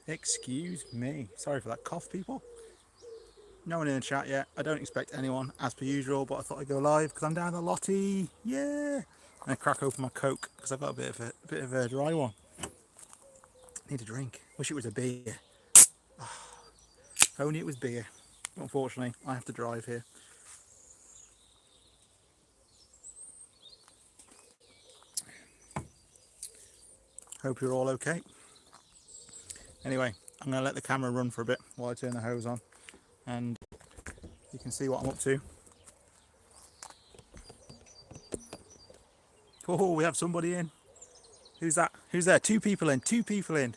Excuse me. Sorry for that cough, people. No one in the chat yet. I don't expect anyone, as per usual, but I thought I'd go live because I'm down the lottie. Yeah. And I crack open my Coke because I've got a bit of a dry one. Need a drink. Wish it was a beer. If only it was beer. Unfortunately, I have to drive here. Hope you're all okay. Anyway, I'm going to let the camera run for a bit while I turn the hose on, and you can see what I'm up to. Oh, we have somebody in. Who's that? Who's there? Two people in.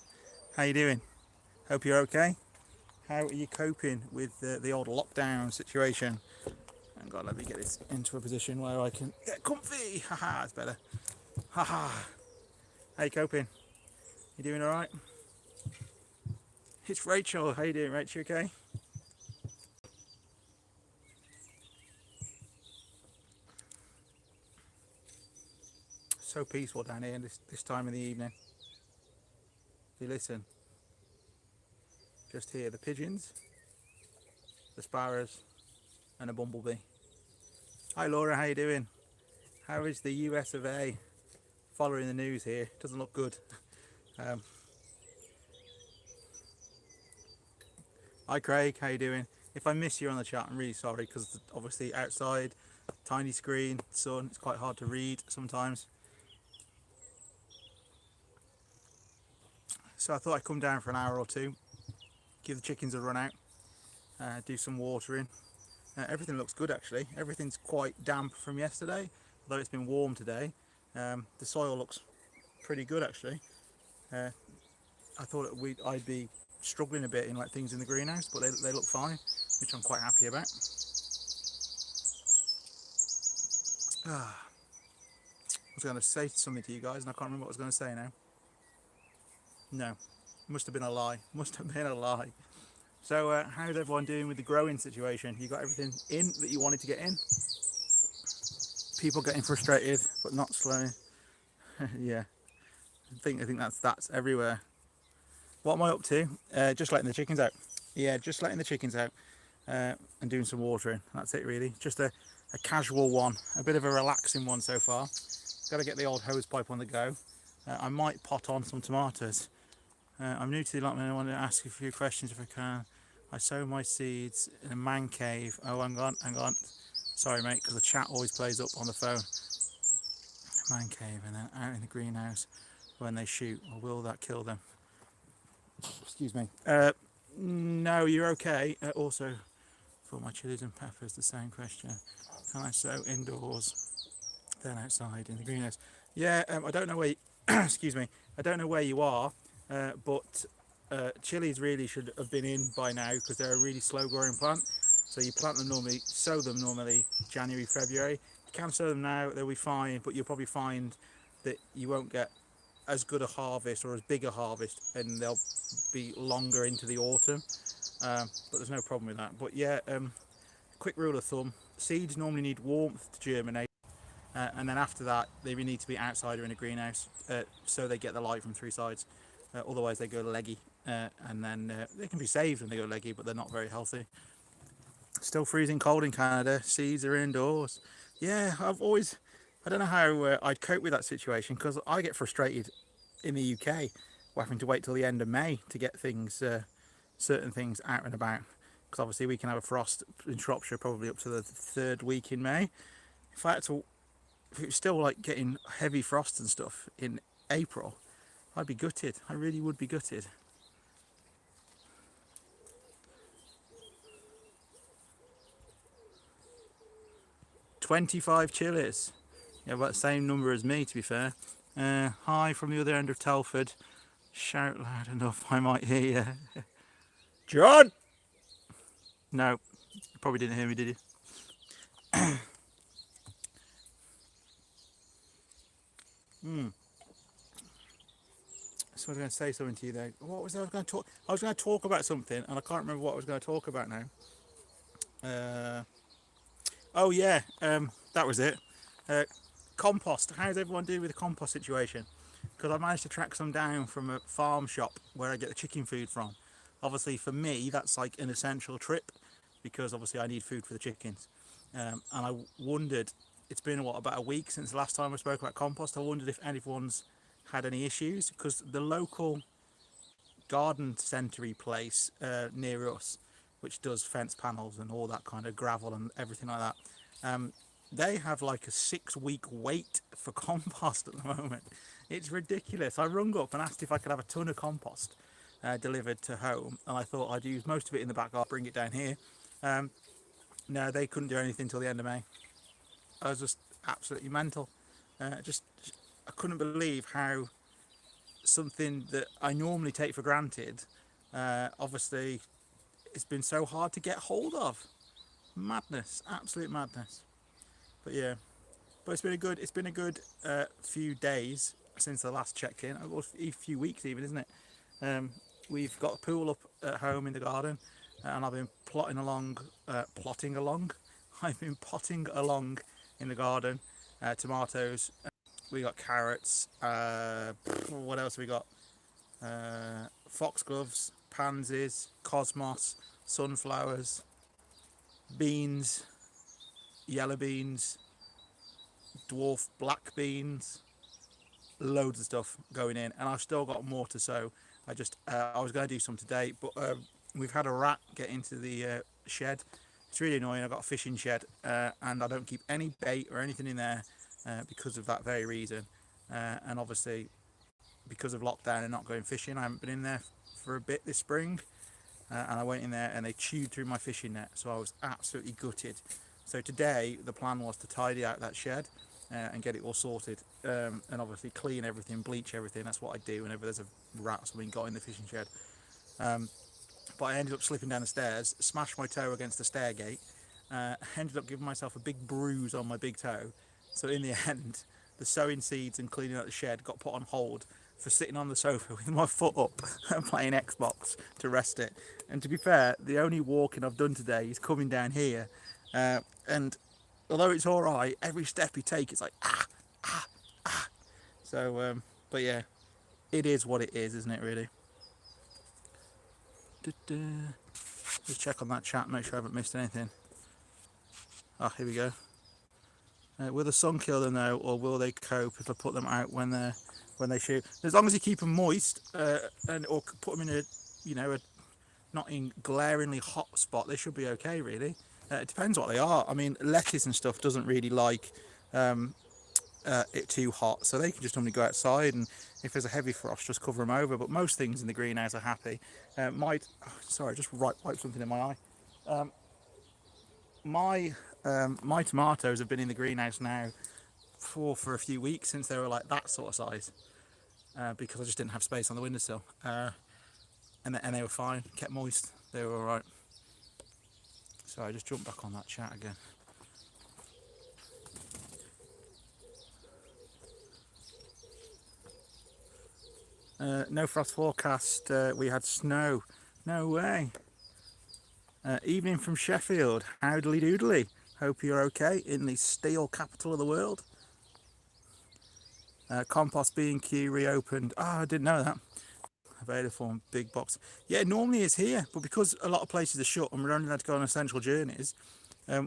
How you doing? Hope you're okay. How are you coping with the old lockdown situation? And God, let me get this into a position where I can get comfy. Haha, it's better. Haha. How you coping? You doing all right? It's Rachel. How you doing, Rachel? Okay. So peaceful down here this time of the evening. If you listen, just hear the pigeons, the sparrows, and a bumblebee. Hi Laura, how you doing? How is the US of A? Following the news here, doesn't look good. Hi Craig, how you doing? If I miss you on the chat, I'm really sorry because obviously outside, tiny screen, sun, it's quite hard to read sometimes. So I thought I'd come down for an hour or two, give the chickens a run out, do some watering. Everything looks good actually. Everything's quite damp from yesterday, although it's been warm today. The soil looks pretty good actually. I thought I'd be struggling a bit in like things in the greenhouse, but they look fine, which I'm quite happy about. I was going to say something to you guys and I can't remember what I was going to say now. No, must have been a lie. So how's everyone doing with the growing situation? You got everything in that you wanted to get in? People getting frustrated but not slow. Yeah, I think that's everywhere. What am I up to? Just letting the chickens out. Yeah, just letting the chickens out and doing some watering. That's it really. Just a casual one, a bit of a relaxing one so far. Got to get the old hose pipe on the go. I might pot on some tomatoes. I'm new to the allotment. I want to ask a few questions if I can. I sow my seeds in a man cave. Oh, hang on. Sorry, mate, because the chat always plays up on the phone. Man cave and then out in the greenhouse when they shoot. Or will that kill them? Excuse me. No, you're okay. Also, for my chilies and peppers, the same question. Can I sow indoors, then outside in the greenhouse? Yeah, I don't know where. Excuse me. I don't know where you are, but chilies really should have been in by now because they're a really slow-growing plant. So you sow them normally January, February. You can sow them now; they'll be fine, but you'll probably find that you won't get as good a harvest or as big a harvest, and they'll be longer into the autumn. But there's no problem with that. But yeah, quick rule of thumb: seeds normally need warmth to germinate, and then after that, they need to be outside or in a greenhouse, so they get the light from three sides. Otherwise, they go leggy, and then they can be saved when they go leggy, but they're not very healthy. Still freezing cold in Canada. Seeds are indoors. Yeah, I don't know how I'd cope with that situation because I get frustrated in the UK having to wait till the end of May to get things, certain things out and about. Because obviously we can have a frost in Shropshire probably up to the third week in May. If it was still like getting heavy frost and stuff in April, I'd be gutted. I really would be gutted. $25 chilies. Yeah, about the same number as me, to be fair. Hi from the other end of Telford. Shout loud enough, I might hear you. John! No, you probably didn't hear me, did you? So I was going to say something to you though. What was I was going to talk? I was going to talk about something, and I can't remember what I was going to talk about now. Oh yeah, that was it. Compost. How's everyone doing with the compost situation? because I managed to track some down from a farm shop where I get the chicken food from. Obviously, for me, that's like an essential trip because obviously I need food for the chickens. And I wondered, it's been what, about a week since the last time I spoke about compost. I wondered if anyone's had any issues because the local garden centre place near us, which does fence panels and all that kind of gravel and everything like that, they have like a 6-week wait for compost at the moment. It's ridiculous. I rung up and asked if I could have a ton of compost delivered to home, and I thought I'd use most of it in the back garden, bring it down here. No, they couldn't do anything till the end of May. I was just absolutely mental. Just I couldn't believe how something that I normally take for granted, obviously, it's been so hard to get hold of. Madness, absolute madness. But yeah, but it's been a good few days since I last checked in. Or a few weeks even, isn't it? We've got a pool up at home in the garden, and I've been plotting along. I've been potting along in the garden. Tomatoes. We got carrots. What else have we got? Foxgloves, pansies, cosmos, sunflowers, beans, yellow beans, dwarf black beans, loads of stuff going in, and I've still got more to sow. I was going to do some today, but we've had a rat get into the shed. It's really annoying. I've got a fishing shed, and I don't keep any bait or anything in there because of that very reason. And obviously, because of lockdown and not going fishing, I haven't been in there for a bit this spring. And I went in there and they chewed through my fishing net, so I was absolutely gutted. So today the plan was to tidy out that shed and get it all sorted, and obviously clean everything, bleach everything. That's what I do whenever there's a rat or something got in the fishing shed. But I ended up slipping down the stairs, smashed my toe against the stair gate, ended up giving myself a big bruise on my big toe. So in the end, the sowing seeds and cleaning out the shed got put on hold for sitting on the sofa with my foot up and playing Xbox to rest it. And to be fair, the only walking I've done today is coming down here, and although it's all right, every step you take it's like ah. So but yeah, it is what it is, isn't it, really? Just check on that chat, make sure I haven't missed anything. Here we go. Will the sun kill them though, or will they cope if I put them out when they shoot? As long as you keep them moist, or put them in a not in glaringly hot spot, they should be okay, really. It depends what they are. I mean, lettuce and stuff doesn't really like it too hot, so they can just normally go outside, and if there's a heavy frost, just cover them over. But most things in the greenhouse are happy. Sorry, just wiped something in my eye. My tomatoes have been in the greenhouse now for a few weeks, since they were like that sort of size, because I just didn't have space on the windowsill, and they were fine, kept moist, they were all right. So I just jumped back on that chat again. No frost forecast. We had snow. No way. Evening from Sheffield. Howdly doodly. Hope you're okay in the steel capital of the world. Compost B&Q reopened. I didn't know that. Available in big box. Yeah, it normally is here, but because a lot of places are shut and we're only allowed to go on essential journeys,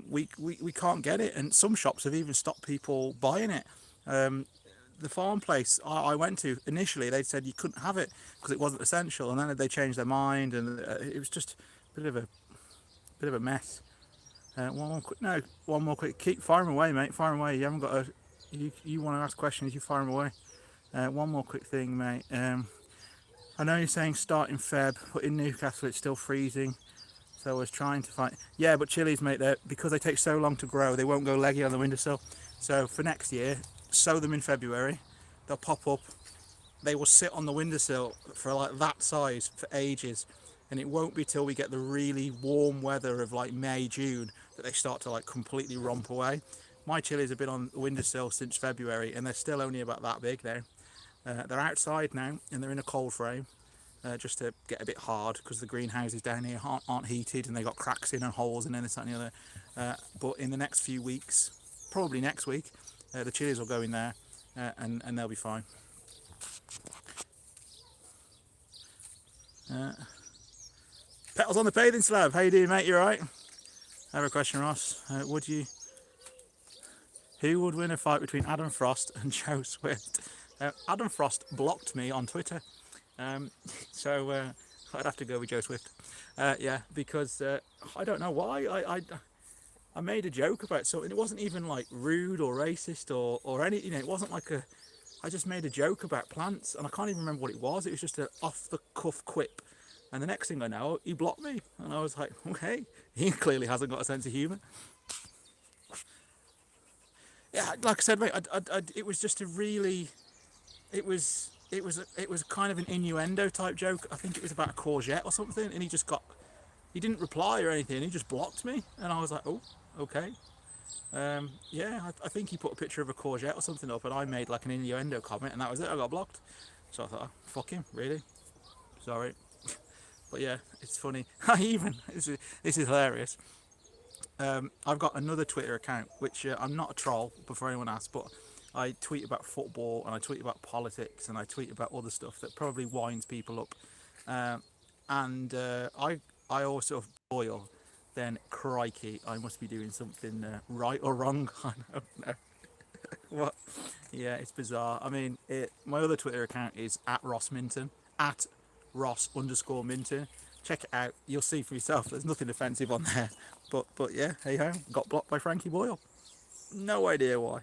we can't get it. And some shops have even stopped people buying it. The farm place I went to, initially they said you couldn't have it because it wasn't essential, and then they changed their mind, and it was just a bit of a mess. One more quick. Keep firing away, mate. Firing away. You haven't got you want to ask questions? You fire them away. One more quick thing, mate. I know you're saying start in Feb, but in Newcastle it's still freezing. So I was trying to find. Yeah, but chilies, mate, because they take so long to grow, they won't go leggy on the windowsill. So for next year, sow them in February. They'll pop up. They will sit on the windowsill for like that size for ages, and it won't be till we get the really warm weather of like May, June that they start to like completely romp away. My chilies have been on the windowsill since February, and they're still only about that big now. They're outside now, and they're in a cold frame, just to get a bit hard because the greenhouses down here aren't heated, and they got cracks in and holes and this, that, and the other. But in the next few weeks, probably next week, the chilies will go in there, and they'll be fine. Petals on the bathing slab. How you doing, mate? You alright? I have a question, Ross. Who would win a fight between Adam Frost and Joe Swift? Adam Frost blocked me on Twitter, so I'd have to go with Joe Swift. Yeah, because I don't know why. I made a joke about something. It wasn't even like rude or racist or any. It wasn't like a. I just made a joke about plants, and I can't even remember what it was. It was just an off the cuff quip. And the next thing I know, he blocked me, and I was like, okay, he clearly hasn't got a sense of humour. Yeah, like I said, mate, it was just a really, it was kind of an innuendo type joke. I think it was about a courgette or something, and he didn't reply or anything. He just blocked me, and I was like, oh, okay. Yeah, I think he put a picture of a courgette or something up, and I made like an innuendo comment, and that was it. I got blocked. So I thought, oh, fuck him, really? Sorry. But yeah, it's funny. This is hilarious. I've got another Twitter account, which I'm not a troll, before anyone asks, but I tweet about football, and I tweet about politics, and I tweet about other stuff that probably winds people up. And I also boil, then crikey, I must be doing something right or wrong. I don't know. What? Yeah, it's bizarre. I mean, my other Twitter account is @RossMinton, @Ross_Minton. Check it out. You'll see for yourself. There's nothing offensive on there. But yeah, hey ho, got blocked by Frankie Boyle. No idea why.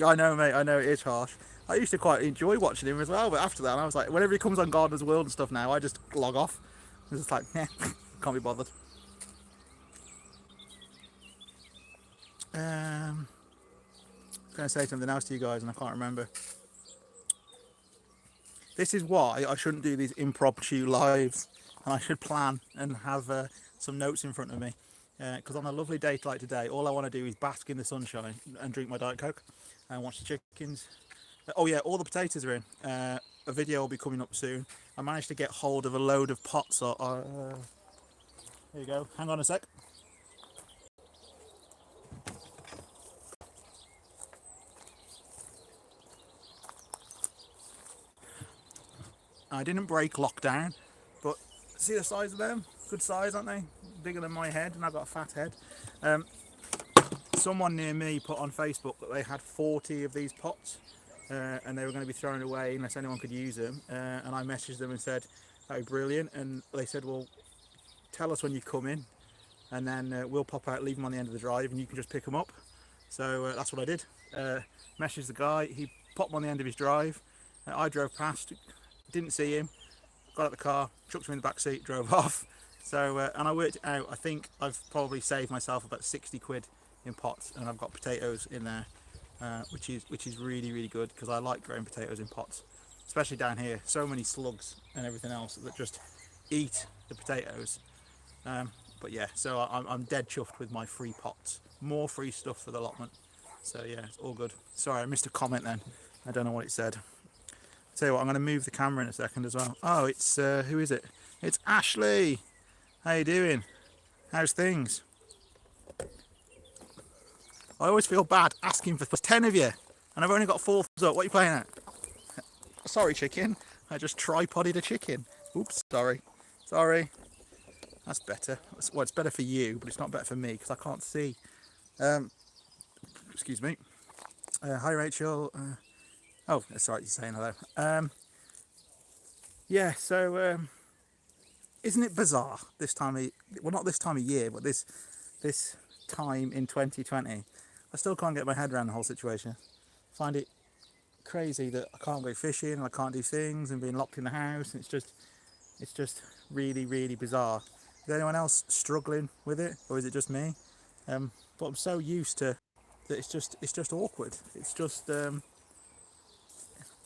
I know, mate. I know it is harsh. I used to quite enjoy watching him as well, but after that, I was like, whenever he comes on Gardener's World and stuff now, I just log off. It's just like, can't be bothered. I was going to say something else to you guys, and I can't remember. This is why I shouldn't do these impromptu lives, and I should plan and have some notes in front of me. Because on a lovely day like today, all I want to do is bask in the sunshine and drink my Diet Coke and watch the chickens. Oh yeah, all the potatoes are in. A video will be coming up soon. I managed to get hold of a load of pots. Here you go. Hang on a sec. I didn't break lockdown, but see the size of them? Good size, aren't they? Bigger than my head, and I've got a fat head. Someone near me put on Facebook that they had 40 of these pots, and they were going to be thrown away unless anyone could use them. And I messaged them and said, that'd be brilliant. And they said, well, tell us when you come in, and then we'll pop out, leave them on the end of the drive, and you can just pick them up. So that's what I did. Messaged the guy, he popped them on the end of his drive. I drove past, didn't see him, got out the car, chucked him in the back seat, drove off. So and I worked it out. I think I've probably saved myself about 60 quid in pots, and I've got potatoes in there, which is really, really good, because I like growing potatoes in pots, especially down here. So many slugs and everything else that just eat the potatoes. But yeah, so I'm dead chuffed with my free pots. More free stuff for the allotment. So yeah, it's all good. Sorry, I missed a comment then. I don't know what it said. Tell you what, I'm going to move the camera in a second as well. Oh, it's who is it? It's Ashley. How you doing? How's things? I always feel bad asking for 10 of you, and I've only got 4 thumbs up. What are you playing at? Sorry, chicken. I just tripoded a chicken. Oops, sorry. That's better. Well, it's better for you, but it's not better for me because I can't see. Excuse me. Hi, Rachel. Oh, that's right, you're saying hello. Yeah, so isn't it bizarre this time of, well, not this time of year, but this time in 2020? I still can't get my head around the whole situation. I find it crazy that I can't go fishing and I can't do things and being locked in the house. It's just really, really bizarre. Is anyone else struggling with it, or is it just me? But I'm so used to that. It's just awkward. It's just I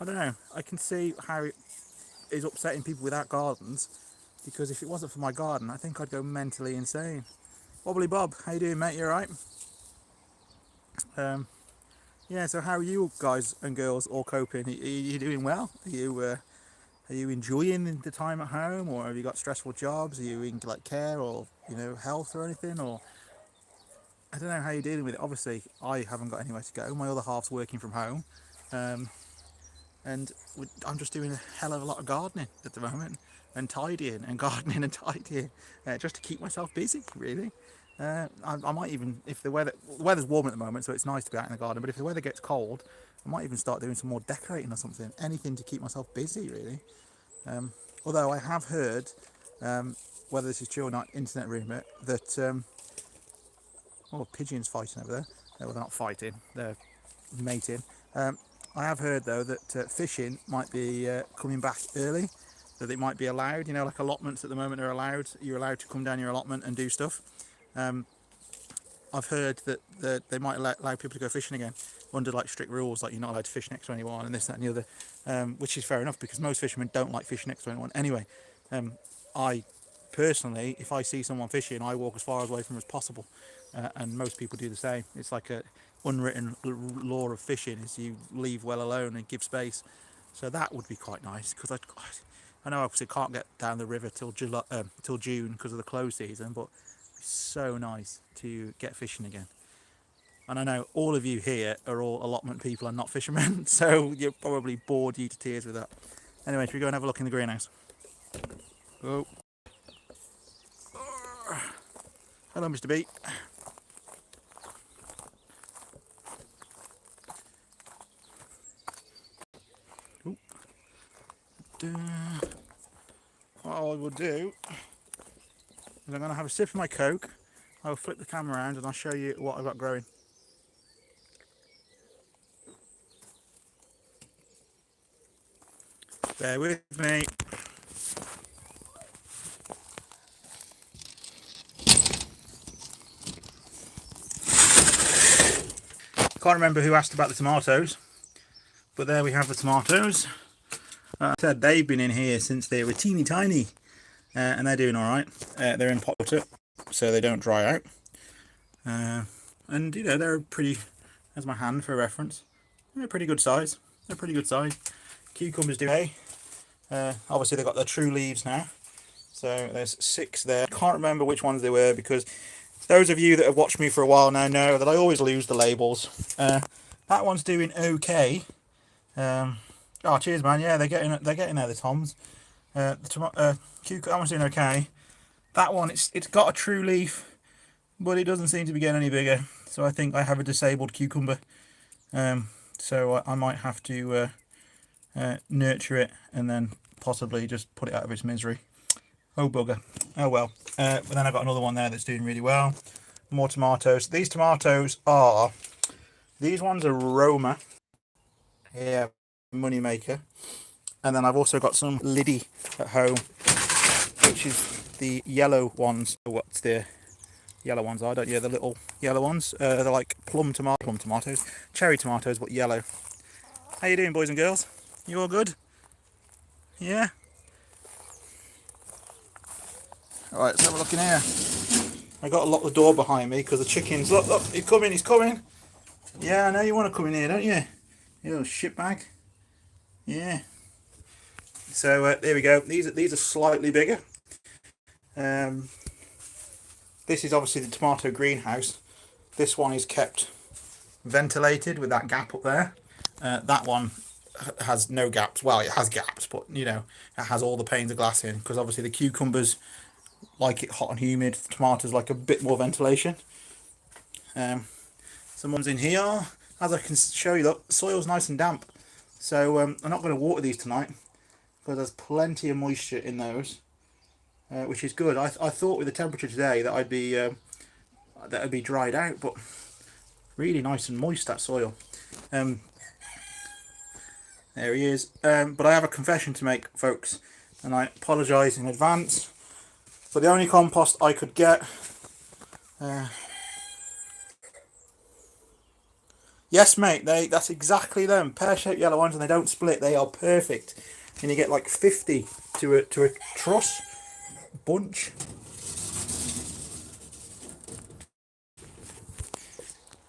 don't know. I can see how it is upsetting people without gardens, because if it wasn't for my garden, I think I'd go mentally insane. Wobbly Bob, how you doing, mate? You alright? Yeah, so how are you guys and girls all coping? Are you doing well? Are you enjoying the time at home, or have you got stressful jobs? Are you in like care or health or anything? Or I don't know how you're dealing with it. Obviously, I haven't got anywhere to go. My other half's working from home. And I'm just doing a hell of a lot of gardening at the moment, and tidying and gardening and tidying, just to keep myself busy, really. I might even, if the weather's warm at the moment, so it's nice to be out in the garden, but if the weather gets cold, I might even start doing some more decorating or something, anything to keep myself busy, really. Although I have heard, whether this is true or not, internet rumour, that, pigeons fighting over there. Well, they're not fighting, they're mating. I have heard though that fishing might be coming back early, that it might be allowed, like allotments at the moment are allowed, you're allowed to come down your allotment and do stuff. I've heard that they might allow people to go fishing again under like strict rules, like you're not allowed to fish next to anyone and this, that and the other, which is fair enough because most fishermen don't like fishing next to anyone. Anyway, I personally, if I see someone fishing, I walk as far away from them as possible, and most people do the same. It's like a unwritten law of fishing, is you leave well alone and give space. So that would be quite nice, because I know obviously can't get down the river till June because of the close season, but it's so nice to get fishing again. And I know all of you here are all allotment people and not fishermen, so you're probably bored you to tears with that. Anyway, should we go and have a look in the greenhouse? Oh. Hello, Mr. B. What I will do is I'm going to have a sip of my Coke. I'll flip the camera around and I'll show you what I've got growing. Bear with me. Can't remember who asked about the tomatoes, but there we have the tomatoes. I said they've been in here since they were teeny tiny, and they're doing all right. They're in pot water, so they don't dry out. And they're pretty. There's my hand for reference. They're pretty good size. They're pretty good size. Cucumbers do okay. Obviously they've got their true leaves now, so there's 6 there. I can't remember which ones they were, because those of you that have watched me for a while now know that I always lose the labels. That one's doing okay. Oh, cheers, man. Yeah, they're getting there, the toms. The cucumber, that one's doing okay. That one, it's got a true leaf, but it doesn't seem to be getting any bigger. So I think I have a disabled cucumber. So I might have to nurture it and then possibly just put it out of its misery. Oh bugger. Oh well. But then I've got another one there that's doing really well. More tomatoes. These tomatoes are, these ones are Roma. Yeah, money maker. And then I've also got some Liddy at home, which is the yellow ones. What's the yellow ones are? Don't you? The little yellow ones. They're like plum tomatoes, cherry tomatoes, but yellow. How you doing, boys and girls? You all good? Yeah. All right, let's have a look in here. I got to lock the door behind me because the chickens. Look, he's coming. Yeah, I know you want to come in here, don't you? You little shitbag. Yeah. So there we go. These are slightly bigger. This is obviously the tomato greenhouse. This one is kept ventilated with that gap up there. That one has no gaps. Well, it has gaps, but it has all the panes of glass in, because obviously the cucumbers like it hot and humid. The tomatoes like a bit more ventilation. Some ones in here, as I can show you, look, soil's nice and damp. So I'm not going to water these tonight, because there's plenty of moisture in those, which is good. I thought with the temperature today that I'd be dried out, but really nice and moist, that soil. There he is. But I have a confession to make, folks, and I apologise in advance. But the only compost I could get, yes, mate, that's exactly them, pear-shaped yellow ones, and they don't split. They are perfect, and you get like 50 to a truss bunch.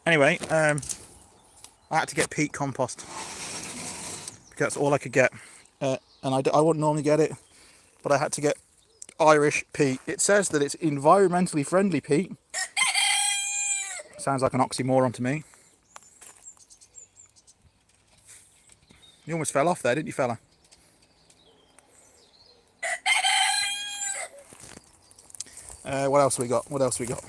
Anyway, I had to get peat compost because that's all I could get, and I wouldn't normally get it, but I had to get Irish peat. It says that it's environmentally friendly peat. Sounds like an oxymoron to me. You almost fell off there, didn't you, fella? What else we got? What else we got?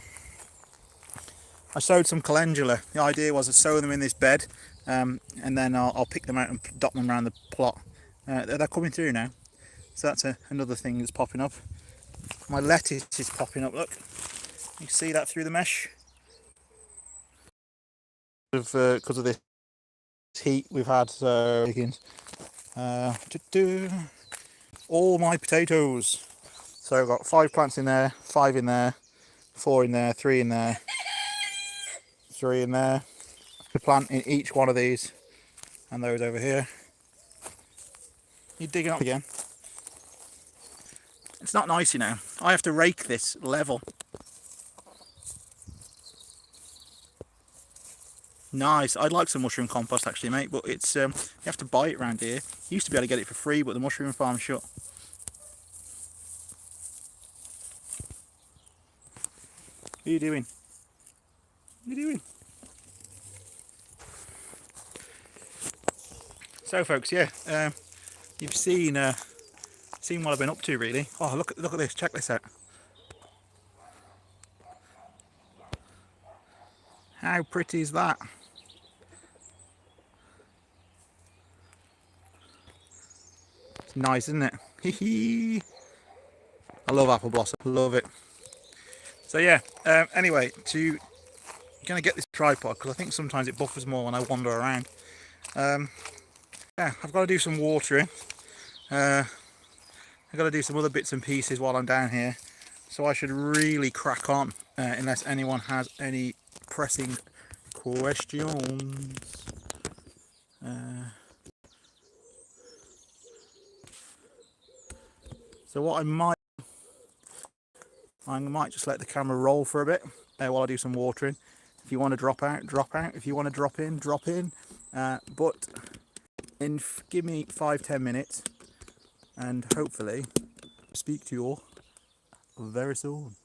I sowed some calendula. The idea was to sow them in this bed, and then I'll pick them out and dot them around the plot. They're coming through now, so that's another thing that's popping up. My lettuce is popping up. Look, you can see that through the mesh. Because of this heat we've had, so all my potatoes. So I've got 5 plants in there, 5 in there, 4 in there, 3 in there, 3 in there. The plant in each one of these, and those over here. You're digging up again. It's not nice, you know. I have to rake this level. Nice. I'd like some mushroom compost actually, mate, but it's you have to buy it around here. Used to be able to get it for free, but the mushroom farm's shut. What are you doing? What are you doing? So, folks, yeah, you've seen what I've been up to, really. Oh, look at this. Check this out. How pretty is that? It's nice, isn't it? Hee. I love apple blossom. Love it. So yeah. Anyway, gonna get this tripod because I think sometimes it buffers more when I wander around. Yeah, I've got to do some watering. I've got to do some other bits and pieces while I'm down here. So I should really crack on, unless anyone has any pressing questions. So what I might just let the camera roll for a bit while I do some watering. If you want to drop out, drop out. If you want to drop in, drop in. But give me 5-10 minutes, and hopefully speak to you all very soon.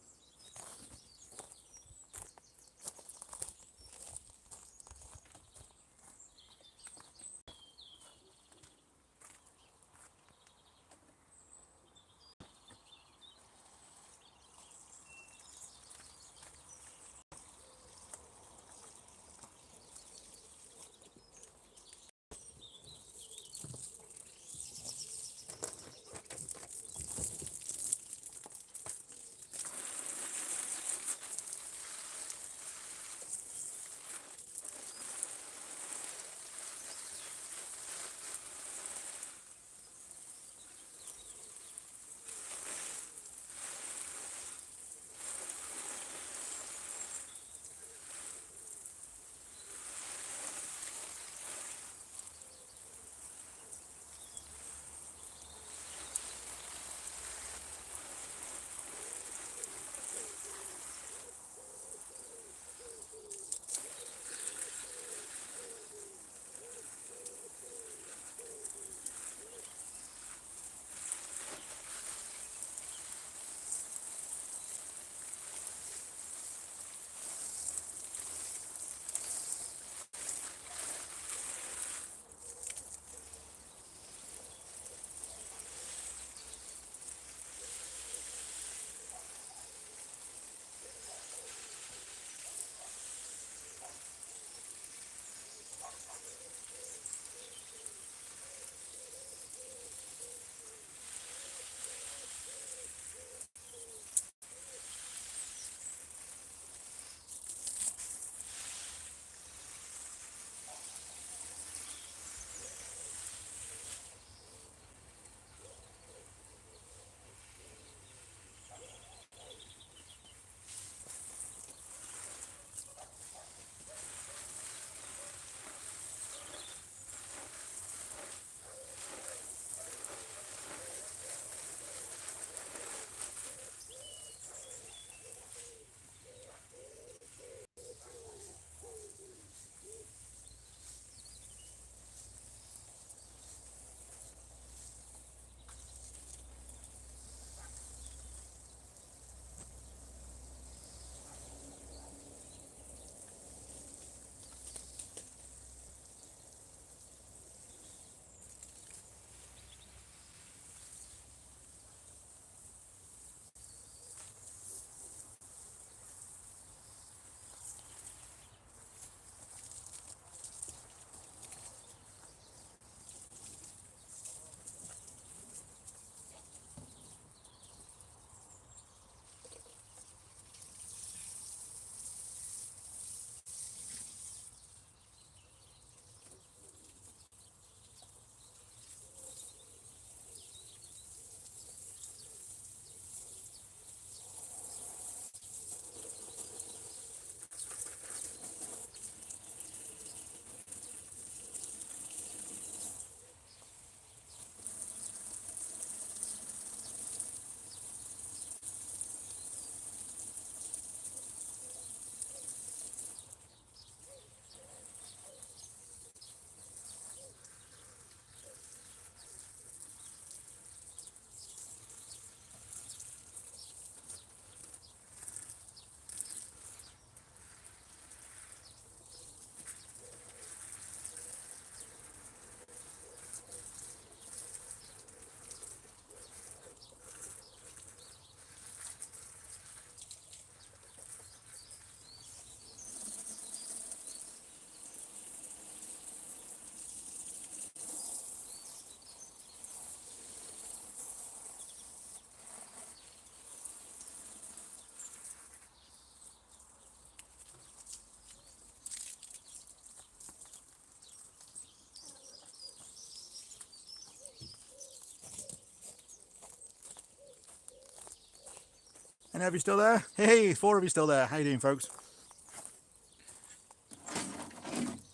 Any of you still there? Hey, 4 of you still there. How you doing, folks?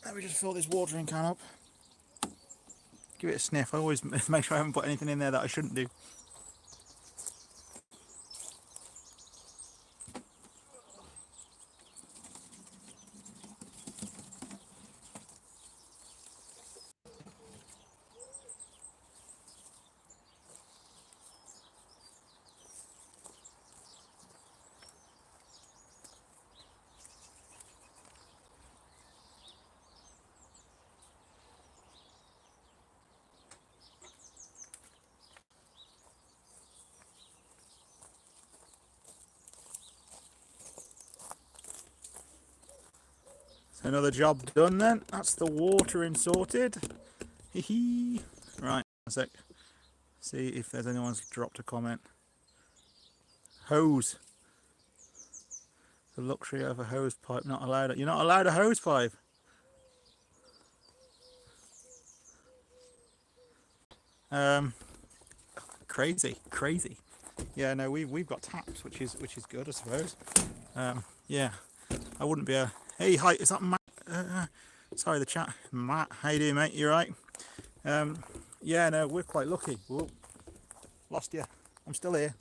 Let me just fill this watering can up. Give it a sniff. I always make sure I haven't put anything in there that I shouldn't do. So another job done then. That's the watering sorted. Hee hee. Right, a sec. See if there's anyone's dropped a comment. Hose. The luxury of a hose pipe not allowed. You're not allowed a hose pipe. Crazy. Yeah, no, we've got taps, which is good, I suppose. Yeah, I wouldn't be a. Hey, hi, is that Matt? Sorry, the chat. Matt, how you doing, mate? You right? Yeah, no, we're quite lucky. Whoa, lost you. I'm still here.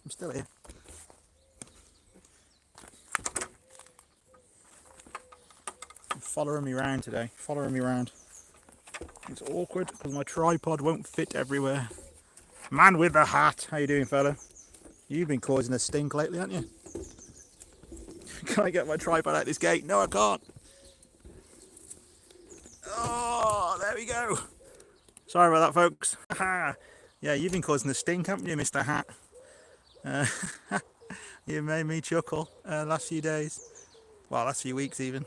Following me around today. It's awkward because my tripod won't fit everywhere. Man with the hat. How you doing, fella? You've been causing a stink lately, haven't you? Can I get my tripod out this gate? No, I can't. Oh, there we go. Sorry about that, folks. Yeah, you've been causing a stink, haven't you, Mr. Hat? You made me chuckle last few days. Well, last few weeks even.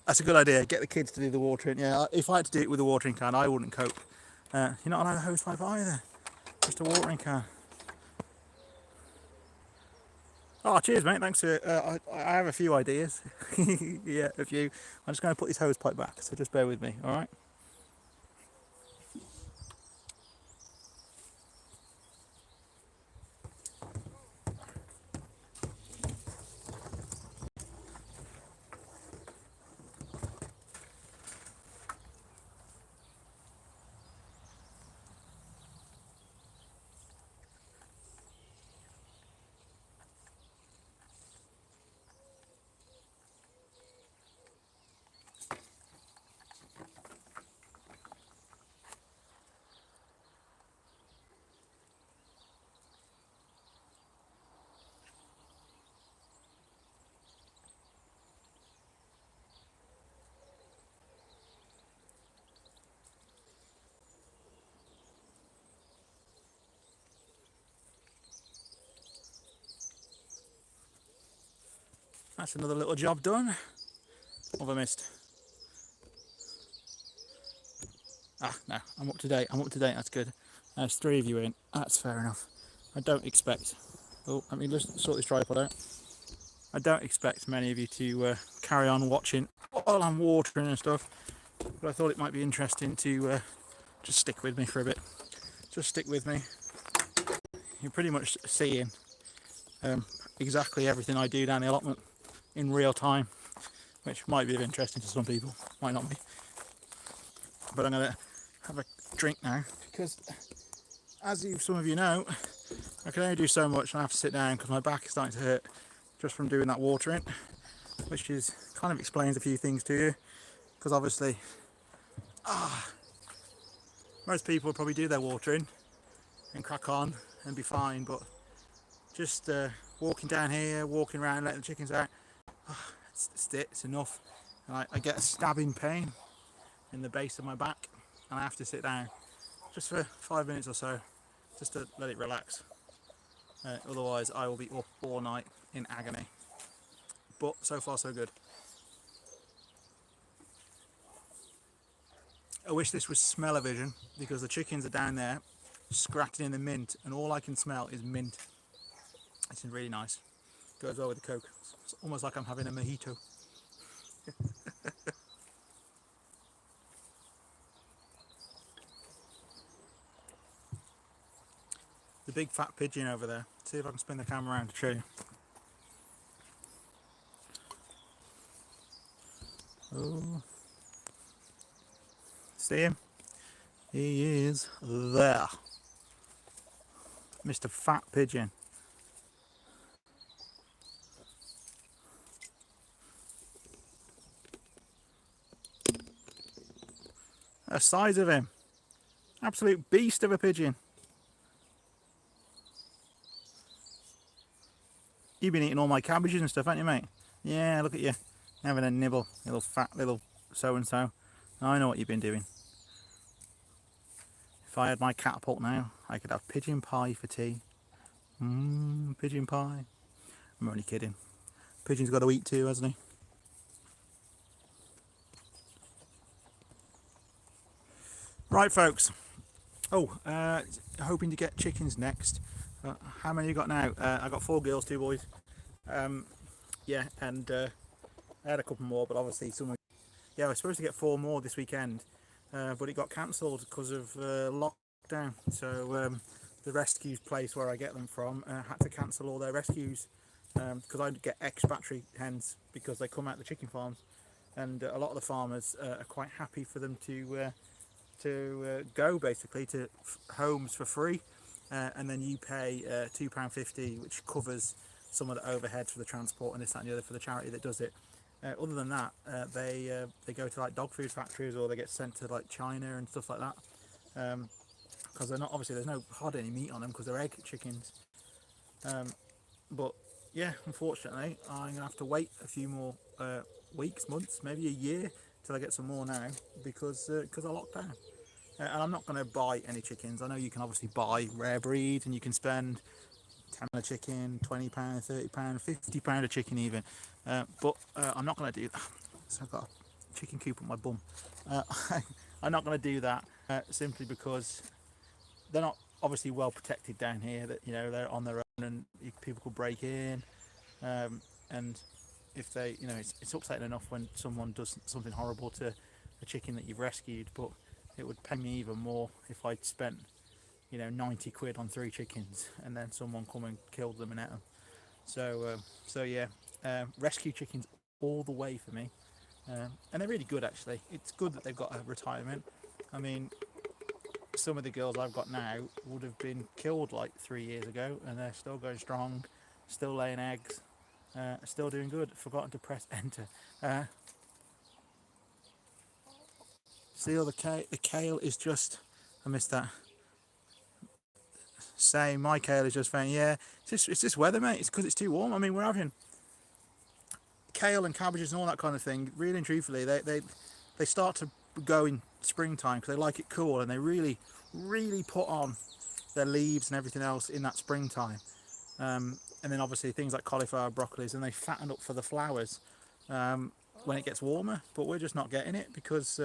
That's a good idea. Get the kids to do the watering. Yeah, if I had to do it with a watering can, I wouldn't cope. You're not allowed a hose pipe either. Just a watering can. Oh, cheers, mate. Thanks for. I have a few ideas. Yeah, a few. I'm just going to put this hose pipe back, so just bear with me. All right. That's another little job done. What have I missed? No, I'm up to date. That's good. There's 3 of you in. That's fair enough. I don't expect. Oh, let me just sort this tripod out. I don't expect many of you to carry on watching while I'm watering and stuff, but I thought it might be interesting to just stick with me for a bit. Just stick with me. You're pretty much seeing exactly everything I do down the allotment in real time, which might be of interest to some people, might not be. But I'm going to have a drink now because, as some of you know, I can only do so much and I have to sit down because my back is starting to hurt just from doing that watering, which is kind of explains a few things to you, because obviously most people would probably do their watering and crack on and be fine, but just walking down here, walking around, letting the chickens out, it's enough. And I get a stabbing pain in the base of my back and I have to sit down just for 5 minutes or so just to let it relax. Otherwise I will be up all night in agony. But so far so good. I wish this was smell-o-vision because the chickens are down there scratching in the mint and all I can smell is mint. It's really nice. Goes well with the Coke. It's almost like I'm having a mojito. The big fat pigeon over there. See if I can spin the camera around to show you. Oh, see him? He is there, Mr. Fat Pigeon. The size of him, absolute beast of a pigeon. You've been eating all my cabbages and stuff, haven't you, mate? Yeah, look at you, having a nibble, little fat little so-and-so. I know what you've been doing. If I had my catapult now, I could have pigeon pie for tea. Pigeon pie. I'm only kidding. Pigeon's got to eat too, hasn't he? Right, folks. Oh, hoping to get chickens next. How many you got now? I got 4 girls, 2 boys. Yeah, and I had a couple more, but obviously yeah, I was supposed to get 4 more this weekend, but it got cancelled because of lockdown. So the rescue place where I get them from had to cancel all their rescues because I get ex-battery hens because they come out of the chicken farms, and a lot of the farmers are quite happy for them to go basically to homes for free, and then you pay £2.50, which covers some of the overheads for the transport and this, that and the other for the charity that does it. Other than that, they go to like dog food factories, or they get sent to like China and stuff like that, because they're not, obviously there's no hardly any meat on them because they're egg chickens. But yeah, unfortunately I'm gonna have to wait a few more weeks, months, maybe a year till I get some more now, because I locked down. And I'm not going to buy any chickens. I know you can obviously buy rare breed, and you can spend £10 a chicken, £20, £30, £50 a chicken even, but I'm not going to do that. So I've got a chicken coop on my bum. I'm not going to do that simply because they're not obviously well protected down here. That, you know, they're on their own, and people could break in, and if they, you know, it's upsetting enough when someone does something horrible to a chicken that you've rescued, but it would pay me even more if I'd spent, you know, 90 quid on 3 chickens and then someone come and killed them and ate them. So yeah, rescue chickens all the way for me, and they're really good actually. It's good that they've got a retirement. I mean, some of the girls I've got now would have been killed like 3 years ago, and they're still going strong, still laying eggs, still doing good. Forgotten to press enter. See, all the kale is just, I missed that. Same, my kale is just fine. Yeah, it's this weather, mate. It's because it's too warm. I mean, we're having kale and cabbages and all that kind of thing. Really and truthfully, they start to go in springtime because they like it cool, and they really put on their leaves and everything else in that springtime. And then obviously things like cauliflower, broccolis, and they fatten up for the flowers when it gets warmer. But we're just not getting it because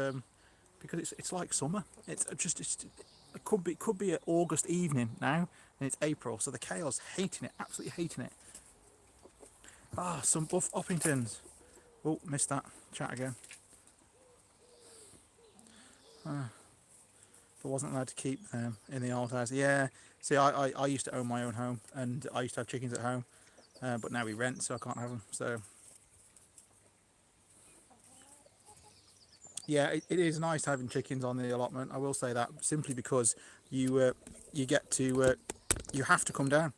it's like summer. It could be an August evening now, and it's April, so the kale's hating it, absolutely hating it. Some buff Oppingtons. Oh, missed that. Chat again. I wasn't allowed to keep them in the old house. Yeah, see, I used to own my own home, and I used to have chickens at home, but now we rent, so I can't have them. So yeah, it is nice having chickens on the allotment. I will say that, simply because you get to you have to come down.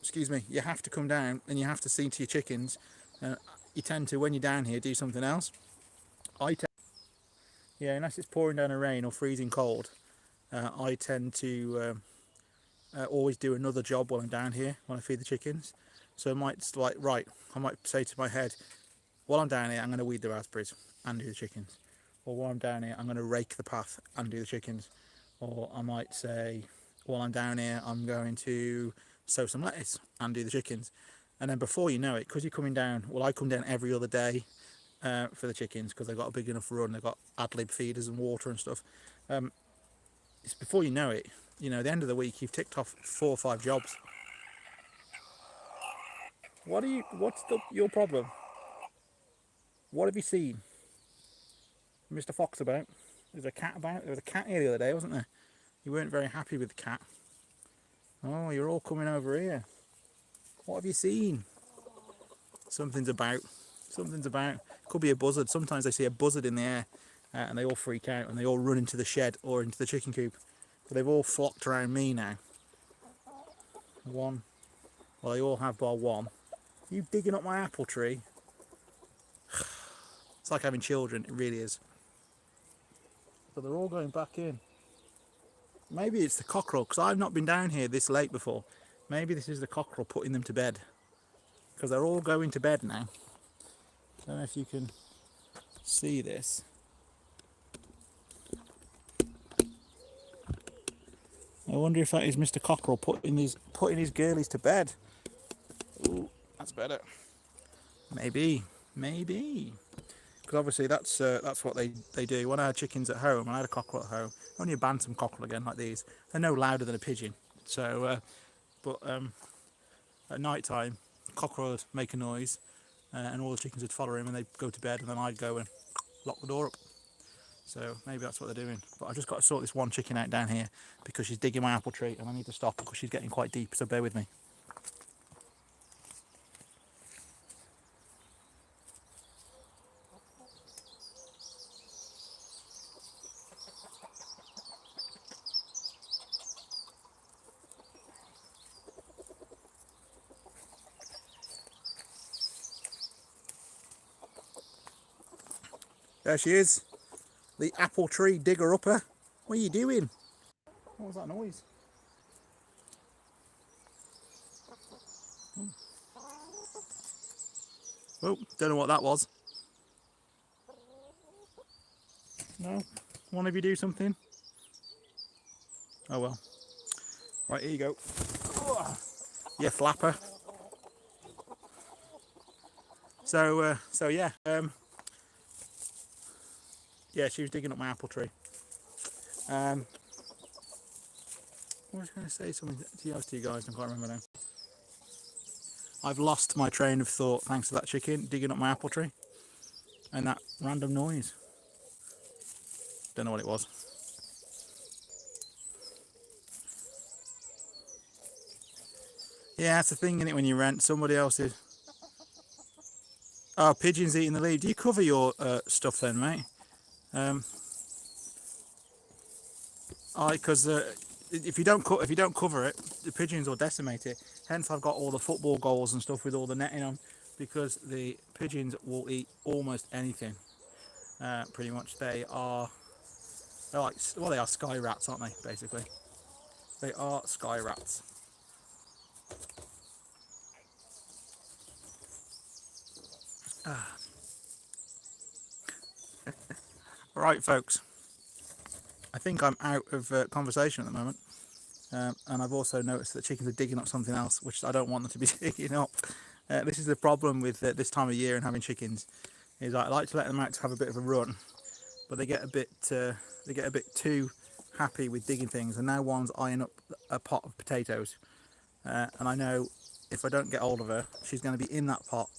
Excuse me. You have to come down, and you have to see to your chickens. You tend to, when you're down here, do something else. Yeah, unless it's pouring down a rain or freezing cold, I tend to always do another job while I'm down here when I feed the chickens. So I might say to my head, while I'm down here, I'm going to weed the raspberries and do the chickens. Or while I'm down here, I'm going to rake the path and do the chickens. Or I might say, while I'm down here, I'm going to sow some lettuce and do the chickens. And then before you know it, because you're coming down, well, I come down every other day for the chickens because they've got a big enough run. They've got ad lib feeders and water and stuff. It's before you know it, you know, at the end of the week, you've ticked off 4 or 5 jobs. What's your problem? What have you seen? Mr. Fox about? There's a cat about? There was a cat here the other day, wasn't there? You weren't very happy with the cat. Oh, you're all coming over here. What have you seen? Something's about. Something's about. Could be a buzzard. Sometimes they see a buzzard in the air and they all freak out and they all run into the shed or into the chicken coop. But they've all flocked around me now. One. Well, they all have bar one. You digging up my apple tree? It's like having children. It really is. But they're all going back in. Maybe it's the cockerel, because I've not been down here this late before. Maybe this is the cockerel putting them to bed. Because they're all going to bed now. I don't know if you can see this. I wonder if that is Mr. Cockerel putting his girlies to bed. Ooh, that's better. Maybe. Because obviously that's what they do. When I had chickens at home, and I had a cockerel at home, only a bantam cockerel again like these, they're no louder than a pigeon. So, at night time, cockerel would make a noise, and all the chickens would follow him, and they'd go to bed, and then I'd go and lock the door up. So maybe that's what they're doing. But I just got to sort this one chicken out down here because she's digging my apple tree, and I need to stop because she's getting quite deep. So bear with me. There she is, the apple tree digger upper. What are you doing? What was that noise? Oh, don't know what that was. No? One of you do something? Oh well. Right, here you go. You flapper. So yeah. Yeah, she was digging up my apple tree. I was going to say something to you guys, I can't remember now. I've lost my train of thought thanks to that chicken digging up my apple tree and that random noise. Don't know what it was. Yeah, that's the thing, isn't it, when you rent somebody else's. Oh, pigeons eating the leaf. Do you cover your stuff then, mate? Because if you don't cover it, the pigeons will decimate it. Hence, I've got all the football goals and stuff with all the netting on, because the pigeons will eat almost anything. Pretty much, they're like, well, they are sky rats, aren't they? Basically, they are sky rats. Right, folks. I think I'm out of conversation at the moment. And I've also noticed that chickens are digging up something else, which I don't want them to be digging up. This is the problem with this time of year and having chickens, is I like to let them out to have a bit of a run, but they get a bit too happy with digging things. And now one's eyeing up a pot of potatoes, and I know if I don't get hold of her, she's going to be in that pot,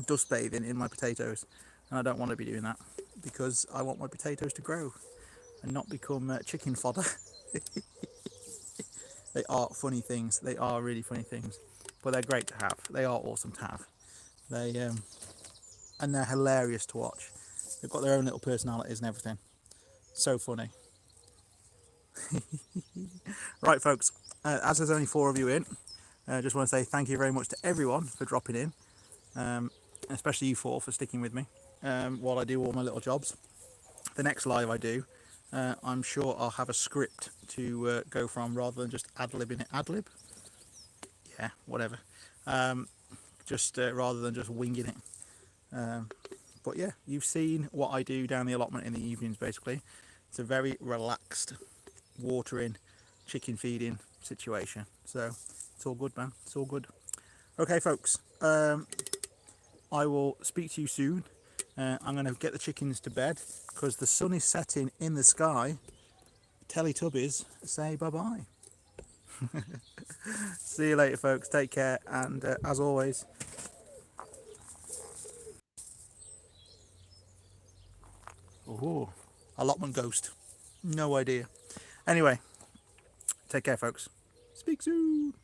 dust bathing in my potatoes, and I don't want to be doing that because I want my potatoes to grow and not become chicken fodder. They are funny things. They are really funny things, but they're great to have. They are awesome to have. And they're hilarious to watch. They've got their own little personalities and everything. So funny. Right, folks. As there's only 4 of you in, I just want to say thank you very much to everyone for dropping in, especially you 4 for sticking with me while I do all my little jobs. The next live I do, I'm sure I'll have a script to go from rather than just ad-libbing it. Ad-lib? Yeah, whatever. Rather than just winging it. But yeah, you've seen what I do down the allotment in the evenings, basically. It's a very relaxed, watering, chicken feeding situation. So it's all good, man. It's all good. Okay, folks. I will speak to you soon. I'm going to get the chickens to bed because the sun is setting in the sky. Teletubbies, say bye-bye. See you later, folks. Take care. And as always... Oh, allotment ghost. No idea. Anyway, take care, folks. Speak soon.